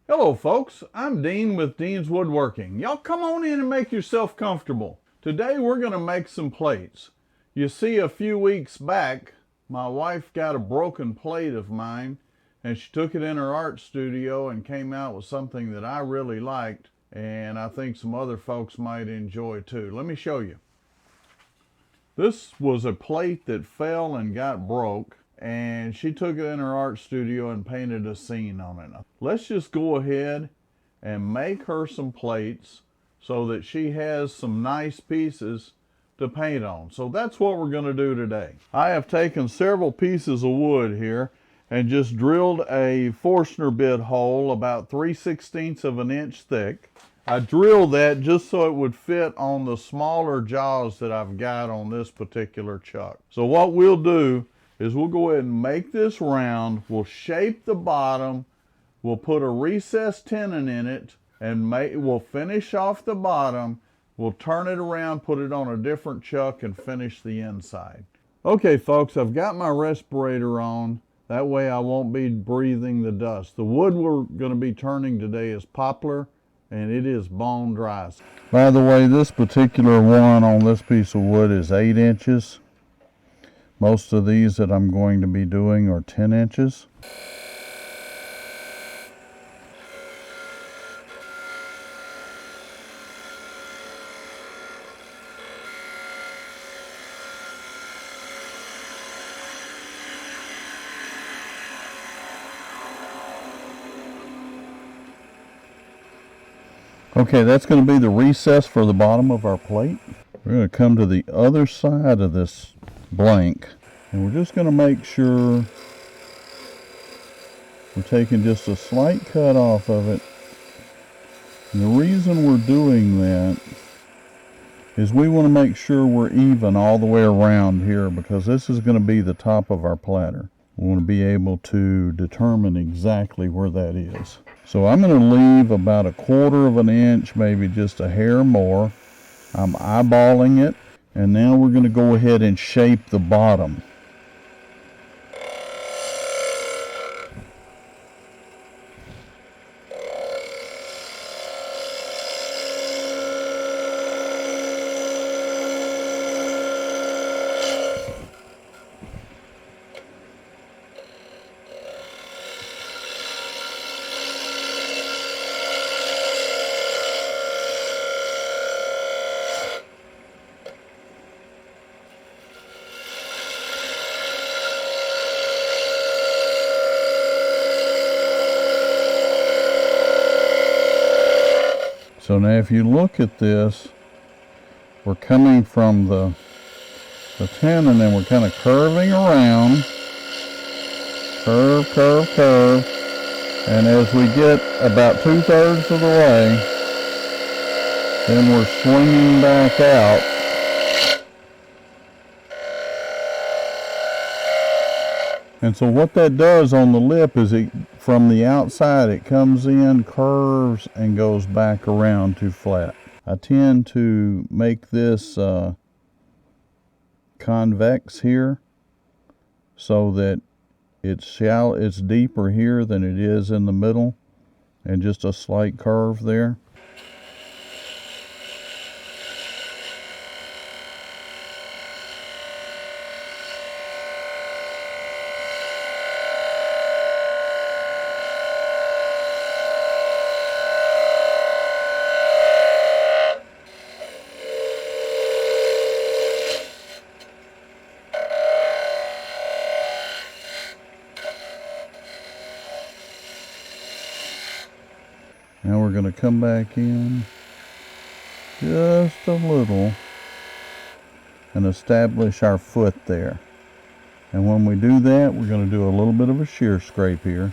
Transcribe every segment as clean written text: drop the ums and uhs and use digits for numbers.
Hello folks, I'm Dean with Dean's Woodworking. Y'all come on in and make yourself comfortable. Today we're going to make some plates. You see, a few weeks back my wife got a broken plate of mine and she took it in her art studio and came out with something that I really liked, and I think some other folks might enjoy too. Let me show you. This was a plate that fell and got broke, and she took it in her art studio and painted a scene on it. Let's just go ahead and make her some plates so that she has some nice pieces to paint on. So that's what we're going to do today. I have taken several pieces of wood here and just drilled a Forstner bit hole about 3/16 of an inch thick. I drilled that just so it would fit on the smaller jaws that I've got on this particular chuck. So what we'll do is we'll go ahead and make this round. We'll shape the bottom. We'll put a recessed tenon in it, and we'll finish off the bottom. We'll turn it around, put it on a different chuck, and finish the inside. Okay folks, I've got my respirator on. That way I won't be breathing the dust. The wood we're going to be turning today is poplar, and it is bone dry. By the way, this particular one on this piece of wood is 8 inches. Most of these that I'm going to be doing are 10 inches. Okay, that's going to be the recess for the bottom of our plate. We're going to come to the other side of this blank, and we're just going to make sure we're taking just a slight cut off of it. And the reason we're doing that is we want to make sure we're even all the way around here, because this is going to be the top of our platter. We want to be able to determine exactly where that is. So I'm going to leave about 1/4 of an inch, maybe just a hair more. I'm eyeballing it, and now we're going to go ahead and shape the bottom. So now if you look at this, we're coming from the tenon and we're kind of curving around. Curve, curve, curve. And as we get about 2/3 of the way, then we're swinging back out. And so what that does on the lip is from the outside, it comes in, curves, and goes back around to flat. I tend to make this convex here so that it's shallow, it's deeper here than it is in the middle, and just a slight curve there. Now we're going to come back in just a little and establish our foot there. And when we do that, we're going to do a little bit of a shear scrape here.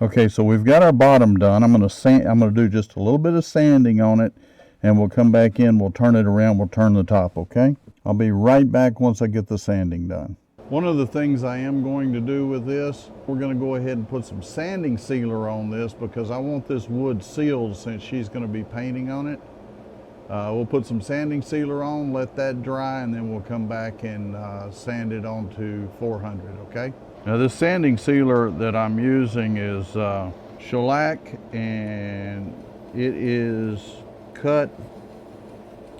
Okay, so we've got our bottom done. I'm going to do just a little bit of sanding on it, and we'll come back in, we'll turn it around, we'll turn the top, okay? I'll be right back once I get the sanding done. One of the things I am going to do with this, we're going to go ahead and put some sanding sealer on this because I want this wood sealed since she's going to be painting on it. We'll put some sanding sealer on, let that dry, and then we'll come back and sand it onto 400, okay? Now this sanding sealer that I'm using is shellac, and it is cut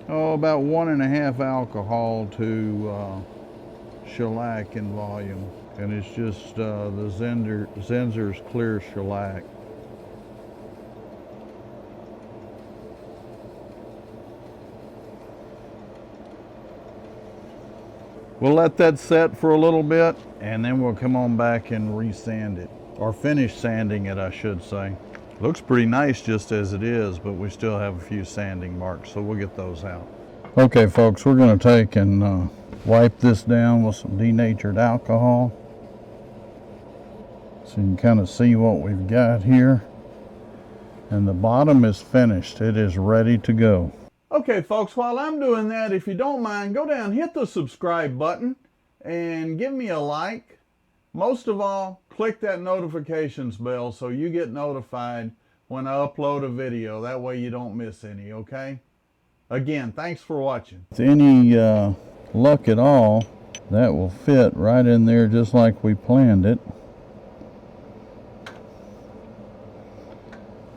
about 1.5 alcohol to shellac in volume, and it's just the Zinsser's clear shellac. We'll let that set for a little bit, and then we'll come on back and re-sand it, or finish sanding it, I should say. Looks pretty nice just as it is, but we still have a few sanding marks, so we'll get those out. Okay folks, we're going to take and wipe this down with some denatured alcohol, so you can kind of see what we've got here. And the bottom is finished. It is ready to go. Okay folks, while I'm doing that, if you don't mind, go down, hit the subscribe button, and give me a like. Most of all, click that notifications bell so you get notified when I upload a video. That way you don't miss any, okay? Again, thanks for watching. With any luck at all, that will fit right in there just like we planned it.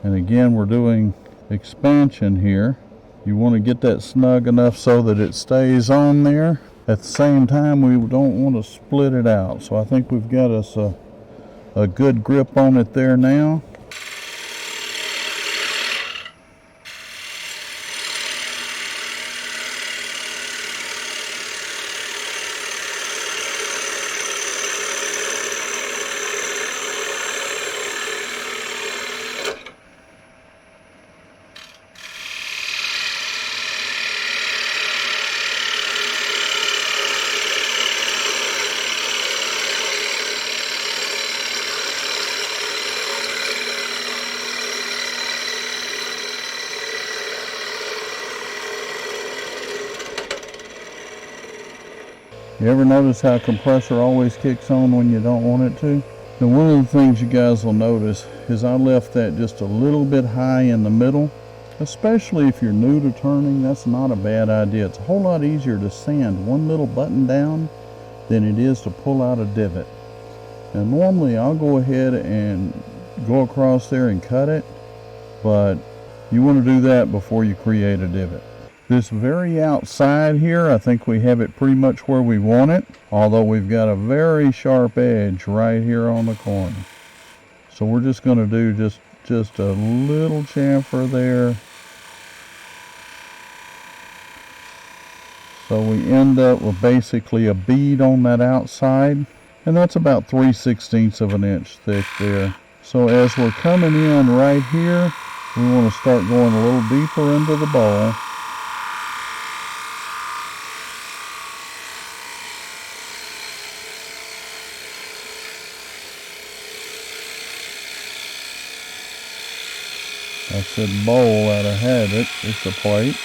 And again, we're doing expansion here. You want to get that snug enough so that it stays on there. At the same time, we don't want to split it out. So I think we've got us a good grip on it there now. You ever notice how compressor always kicks on when you don't want it to? Now one of the things you guys will notice is I left that just a little bit high in the middle. Especially if you're new to turning, that's not a bad idea. It's a whole lot easier to sand one little button down than it is to pull out a divot. Now normally I'll go ahead and go across there and cut it, but you want to do that before you create a divot. This very outside here, I think we have it pretty much where we want it, although we've got a very sharp edge right here on the corner. So we're just going to do just a little chamfer there. So we end up with basically a bead on that outside, and that's about 3/16 of an inch thick there. So as we're coming in right here, we want to start going a little deeper into the bowl. I said bowl out of habit, it's a plate.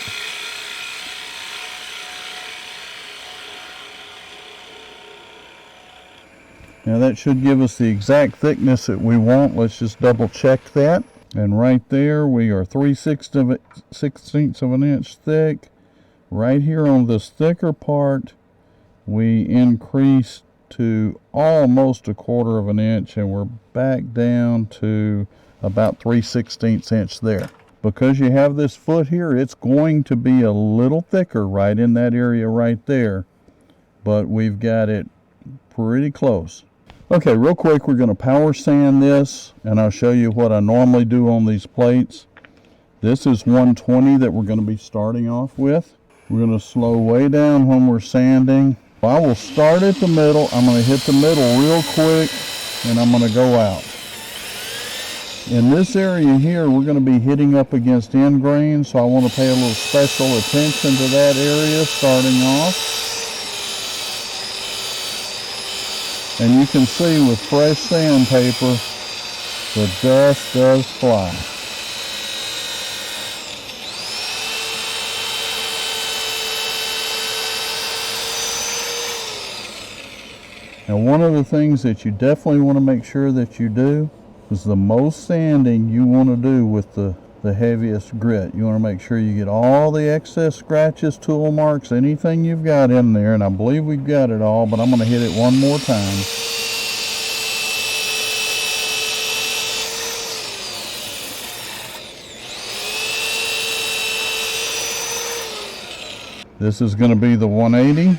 Now that should give us the exact thickness that we want. Let's just double check that. And right there we are 3/16 of an inch thick. Right here on this thicker part, we increase to almost 1/4 of an inch, and we're back down to about 3/16 inch there. Because you have this foot here, it's going to be a little thicker right in that area right there, but we've got it pretty close. Okay, real quick, we're going to power sand this, and I'll show you what I normally do on these plates. This is 120 that we're going to be starting off with. We're going to slow way down when we're sanding. I will start at the middle. I'm going to hit the middle real quick, and I'm going to go out. In this area here, we're going to be hitting up against end grain, so I want to pay a little special attention to that area starting off. And you can see with fresh sandpaper, the dust does fly. Now one of the things that you definitely want to make sure that you do is the most sanding you want to do with the the heaviest grit. You want to make sure you get all the excess scratches, tool marks, anything you've got in there, and I believe we've got it all, but I'm going to hit it one more time. This is going to be the 180.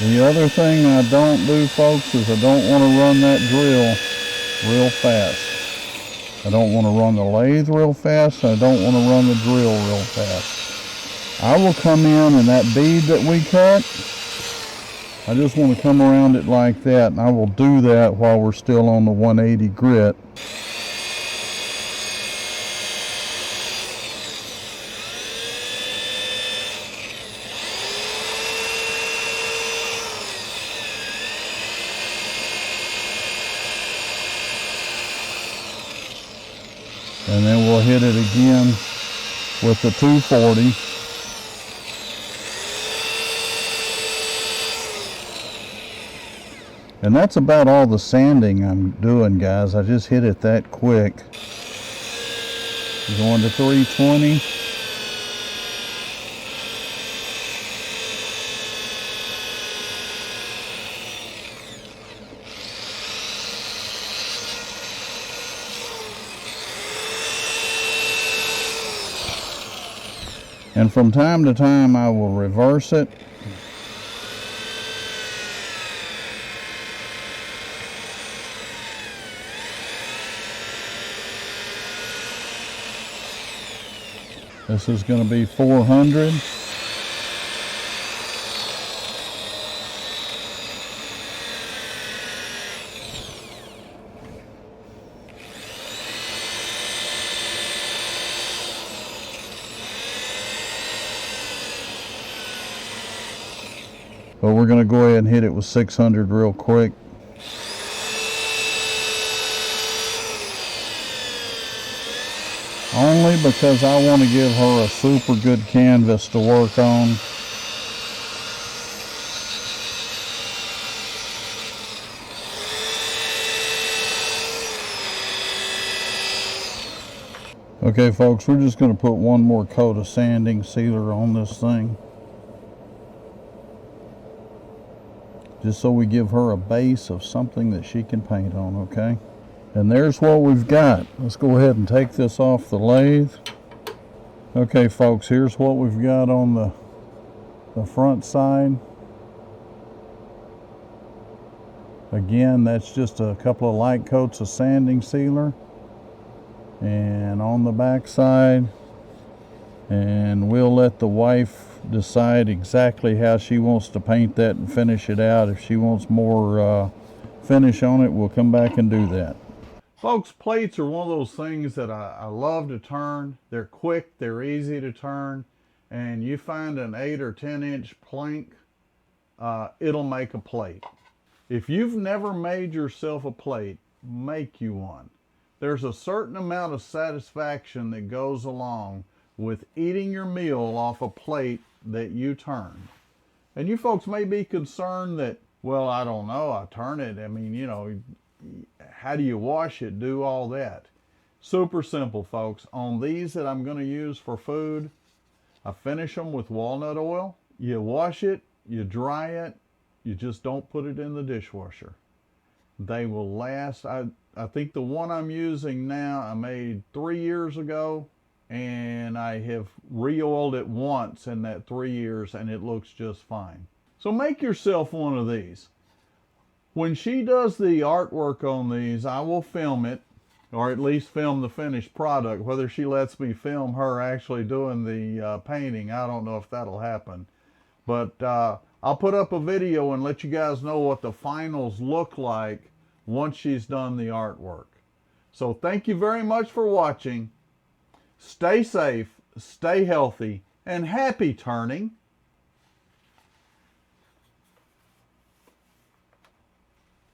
The other thing I don't do, folks, is I don't want to run that drill real fast. I don't want to run the lathe real fast. I don't want to run the drill real fast. I will come in and that bead that we cut, I just want to come around it like that, and I will do that while we're still on the 180 grit. And then we'll hit it again with the 240. And that's about all the sanding I'm doing, guys. I just hit it that quick. Going to 320. And from time to time I will reverse it. This is going to be 400. But we're going to go ahead and hit it with 600 real quick. Only because I want to give her a super good canvas to work on. Okay, folks, we're just going to put one more coat of sanding sealer on this thing, just so we give her a base of something that she can paint on, okay? And there's what we've got. Let's go ahead and take this off the lathe. Okay, folks, here's what we've got on the front side. Again, that's just a couple of light coats of sanding sealer. And on the back side, and we'll let the wife decide exactly how she wants to paint that and finish it out. If she wants more finish on it, we'll come back and do that. Folks, plates are one of those things that I love to turn. They're quick, they're easy to turn, and you find an 8 or 10 inch plank, it'll make a plate. If you've never made yourself a plate, make you one. There's a certain amount of satisfaction that goes along with eating your meal off a plate that you turn. And you folks may be concerned that, well, I don't know, I turn it. I mean, you know, how do you wash it, do all that? Super simple, folks. On these that I'm going to use for food, I finish them with walnut oil. You wash it, you dry it, you just don't put it in the dishwasher. They will last. I think the one I'm using now I made 3 years ago, and I have re-oiled it once in that 3 years, and it looks just fine. So make yourself one of these. When she does the artwork on these, I will film it, or at least film the finished product. Whether she lets me film her actually doing the painting, I don't know if that'll happen. But I'll put up a video and let you guys know what the finals look like once she's done the artwork. So thank you very much for watching. Stay safe, stay healthy, and happy turning.